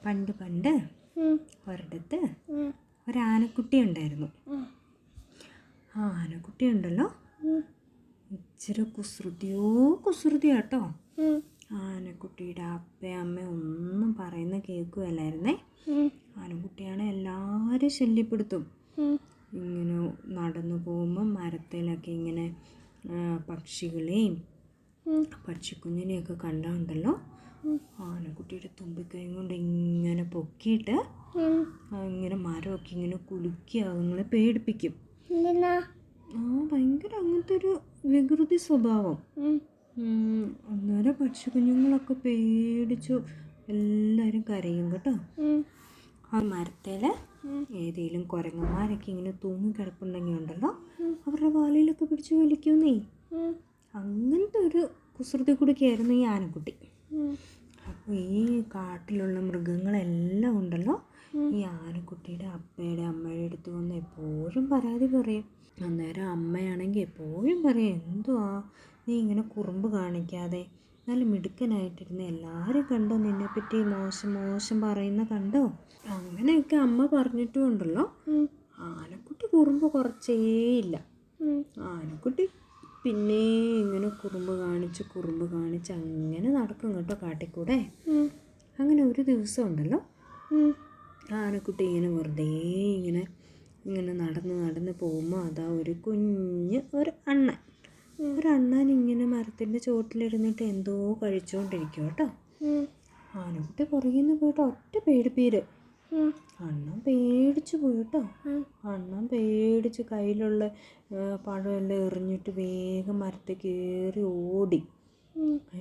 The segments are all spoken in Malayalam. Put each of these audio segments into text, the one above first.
പണ്ട് പണ്ട് ഒരിടത്ത് ഒരാനക്കുട്ടി ഉണ്ടായിരുന്നു. ആ ആനക്കുട്ടി ഉണ്ടല്ലോ ഇച്ചിരി കുസൃതിയാട്ടോ. ആനക്കുട്ടിയുടെ അപ്പയും അമ്മയും ഒന്നും പറയുന്ന കേൾക്കുകയല്ലായിരുന്നേ. ആനക്കുട്ടിയാണ് എല്ലാവരും ശല്യപ്പെടുത്തും. ഇങ്ങനെ നടന്നു പോകുമ്പോൾ മരത്തിലൊക്കെ ഇങ്ങനെ പക്ഷികളെയും പക്ഷിക്കുഞ്ഞിനെയൊക്കെ കണ്ടാണ്ടല്ലോ ആനക്കുട്ടിയുടെ തുമ്പിക്കൈ കൊണ്ട് ഇങ്ങനെ പൊക്കിയിട്ട് ഇങ്ങനെ മരമൊക്കെ ഇങ്ങനെ കുലുക്കി അതുങ്ങളെ പേടിപ്പിക്കും. ഭയങ്കര അങ്ങനത്തെ ഒരു വികൃതി സ്വഭാവം. അന്നേരം പക്ഷിക്കുഞ്ഞുങ്ങളൊക്കെ പേടിച്ചു എല്ലാവരും കരയും കേട്ടോ. ആ മരത്തിൽ ഏതെങ്കിലും കുരങ്ങന്മാരൊക്കെ ഇങ്ങനെ തൂങ്ങിക്കിടപ്പുണ്ടെങ്കിൽ ഉണ്ടല്ലോ അവരുടെ വാലയിലൊക്കെ പിടിച്ച് വലിക്കുന്നേ. അങ്ങനത്തെ ഒരു കുസൃതി കുടിക്കായിരുന്നു ഈ ആനക്കുട്ടി. അപ്പോൾ ഈ കാട്ടിലുള്ള മൃഗങ്ങളെല്ലാം ഉണ്ടല്ലോ ഈ ആനക്കുട്ടിയുടെ അപ്പയുടെ അമ്മയുടെ അടുത്ത് വന്ന് എപ്പോഴും പരാതി പറയും. അന്നേരം അമ്മയാണെങ്കിൽ എപ്പോഴും പറയും, എന്തുവാ നീ ഇങ്ങനെ കുറുമ്പ് കാണിക്കാതെ നല്ല മിടുക്കനായിട്ടിരുന്ന് എല്ലാവരും കണ്ടോ നിന്നെപ്പറ്റി മോശം പറയുന്ന കണ്ടോ. അങ്ങനെയൊക്കെ അമ്മ പറഞ്ഞിട്ടും ഉണ്ടല്ലോ ആനക്കുട്ടി കുറുമ്പ് കുറച്ചേയില്ല. ആനക്കുട്ടി പിന്നെ ഇങ്ങനെ കുറുമ്പ് കാണിച്ച് അങ്ങനെ നടക്കും കേട്ടോ കാട്ടിക്കൂടെ. അങ്ങനെ ഒരു ദിവസം ഉണ്ടല്ലോ ആനക്കുട്ടി ഇങ്ങനെ വെറുതെ ഇങ്ങനെ നടന്ന് പോകുമ്പോൾ അതാ ഒരു അണ്ണൻ ഇങ്ങനെ മരത്തിൻ്റെ ചോട്ടിലിരുന്നിട്ട് എന്തോ കഴിച്ചുകൊണ്ടിരിക്കും കേട്ടോ. ആനക്കുട്ടി പുറകിൽ നിന്ന് പോയിട്ട് ഒറ്റ പേടിപ്പീര്. അണ്ണൻ പേടിച്ചു പോയി കേട്ടോ. അണ്ണൻ പേടിച്ച് കയ്യിലുള്ള പഴമെല്ലാം എറിഞ്ഞിട്ട് വേഗം മരത്തിൽ കയറി ഓടി.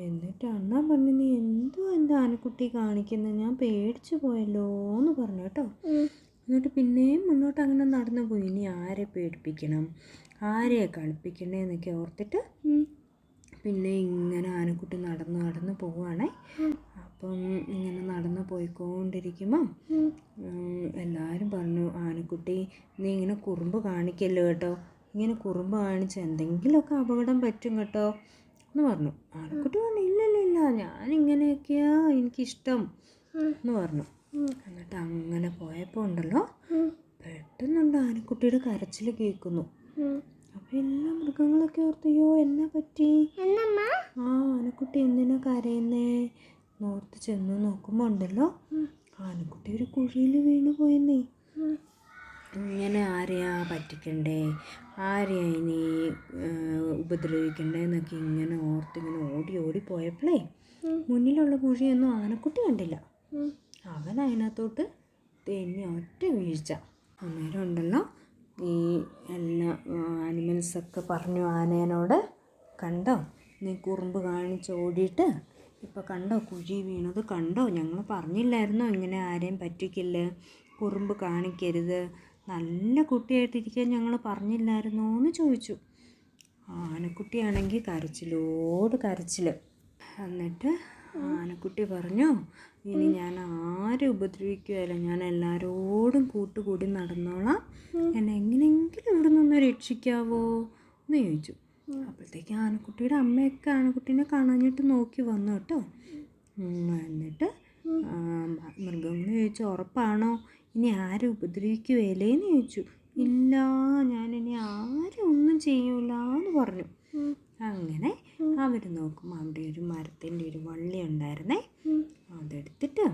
എന്നിട്ട് അണ്ണൻ പറഞ്ഞു, നീ എന്തുവാ എൻ്റെ ആനക്കുട്ടി കാണിക്കുന്നത്, ഞാൻ പേടിച്ചു പോയല്ലോ എന്ന് പറഞ്ഞു കേട്ടോ. എന്നിട്ട് പിന്നെയും മുന്നോട്ട് അങ്ങനെ നടന്നു പോയി. ഇനി ആരെ പേടിപ്പിക്കണം, ആരെയാണ് കളിപ്പിക്കണേ എന്നൊക്കെ ഓർത്തിട്ട് പിന്നെ ഇങ്ങനെ ആനക്കുട്ടി നടന്ന് പോവുകയാണേ. അപ്പം ഇങ്ങനെ നടന്ന് പോയിക്കൊണ്ടിരിക്കുമ്പം എല്ലാവരും പറഞ്ഞു, ആനക്കുട്ടി നീ ഇങ്ങനെ കുറുമ്പ് കാണിക്കല്ലോ കേട്ടോ, ഇങ്ങനെ കുറുമ്പ് കാണിച്ച് എന്തെങ്കിലുമൊക്കെ അപകടം പറ്റും കേട്ടോ എന്ന് പറഞ്ഞു. ആനക്കുട്ടി പറഞ്ഞു, ഇല്ല ഞാനിങ്ങനെയൊക്കെയാ എനിക്കിഷ്ടം എന്ന് പറഞ്ഞു. എന്നിട്ട് അങ്ങനെ പോയപ്പോൾ ഉണ്ടല്ലോ പെട്ടെന്നുണ്ട് ആനക്കുട്ടിയുടെ കരച്ചിൽ കേൾക്കുന്നു. അപ്പോൾ എല്ലാ മൃഗങ്ങളൊക്കെ ഓർത്തയ്യോ എന്നാ പറ്റി, ആനക്കുട്ടി എന്തിനാ കരയുന്നേ നോർത്ത് ചെന്ന് നോക്കുമ്പോൾ ഉണ്ടല്ലോ ആനക്കുട്ടി ഒരു കുഴിയിൽ വീണ് പോയെന്നേ. ഇങ്ങനെ ആരെയാ പറ്റിക്കണ്ടേ, ആരെയാ ഇനി ഉപദ്രവിക്കണ്ടേ എന്നൊക്കെ ഇങ്ങനെ ഓടി പോയപ്പോഴേ മുന്നിലുള്ള കുഴിയൊന്നും ആനക്കുട്ടി കണ്ടില്ല. അവൻ അതിനകത്തോട്ട് തെന്നി ഒറ്റ വീഴ്ച. അന്നേരം ഉണ്ടല്ലോ ഈ എല്ലാ ആനിമൽസൊക്കെ പറഞ്ഞു ആനേനോട്, കണ്ടോ നീ കുറുമ്പ് കാണിച്ച് ഓടിയിട്ട് ഇപ്പോൾ കണ്ടോ കുഴി വീണത് കണ്ടോ, ഞങ്ങൾ പറഞ്ഞില്ലായിരുന്നോ ഇങ്ങനെ ആരെയും പറ്റിക്കില്ല, കുറുമ്പ് കാണിക്കരുത്, നല്ല കുട്ടിയായിട്ടിരിക്കാൻ ഞങ്ങൾ പറഞ്ഞില്ലായിരുന്നോ എന്ന് ചോദിച്ചു. ആനക്കുട്ടിയാണെങ്കിൽ കരച്ചിലോട് കരച്ചിൽ. എന്നിട്ട് ആനക്കുട്ടി പറഞ്ഞു, ഇനി ഞാൻ ആരും ഉപദ്രവിക്കുകയല്ല, ഞാൻ എല്ലാവരോടും കൂട്ടുകൂടി നടന്നോളാം, എന്നെ എങ്ങനെയെങ്കിലും ഇവിടെ നിന്ന് രക്ഷിക്കാവോ എന്ന് ചോദിച്ചു. അപ്പോഴത്തേക്ക് ആനക്കുട്ടിയുടെ അമ്മയൊക്കെ ആനക്കുട്ടീനെ കാണാഞ്ഞിട്ട് നോക്കി വന്നു കേട്ടോ. എന്നിട്ട് മൃഗങ്ങൾ ചോദിച്ചു, ഉറപ്പാണോ ഇനി ആരും ഉപദ്രവിക്കുകയില്ലേന്ന് ചോദിച്ചു. ഇല്ല, ഞാനിനി ആരും ഒന്നും ചെയ്യൂല എന്ന് പറഞ്ഞു. അങ്ങനെ അവർ നോക്കുമ്പോൾ അവിടെ ഒരു മരത്തിൻ്റെ ഒരു വള്ളി ഉണ്ടായിരുന്നേ. അതെടുത്തിട്ട്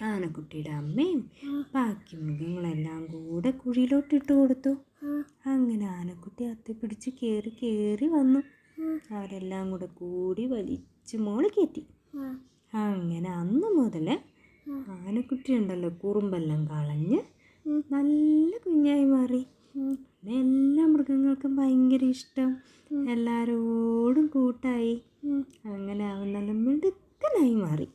ആനക്കുട്ടിയുടെ അമ്മയും ബാക്കി മൃഗങ്ങളെല്ലാം കൂടെ കുഴിയിലോട്ട് ഇട്ട് കൊടുത്തു. അങ്ങനെ ആനക്കുട്ടി അത്തി പിടിച്ച് കയറി വന്നു. അവരെല്ലാം കൂടി വലിച്ച് മോളിൽ കയറ്റി. അങ്ങനെ അന്ന് മുതൽ ആനക്കുട്ടി ഉണ്ടല്ലോ കുറുമ്പെല്ലാം കളഞ്ഞ് നല്ല കുഞ്ഞായി മാറി. പിന്നെ എല്ലാ മൃഗങ്ങൾക്കും ഭയങ്കര ഇഷ്ടം, എല്ലാവരോടും കൂട്ടായി. അങ്ങനെ അവൻ നല്ല മിടുക്കനായി മാറി.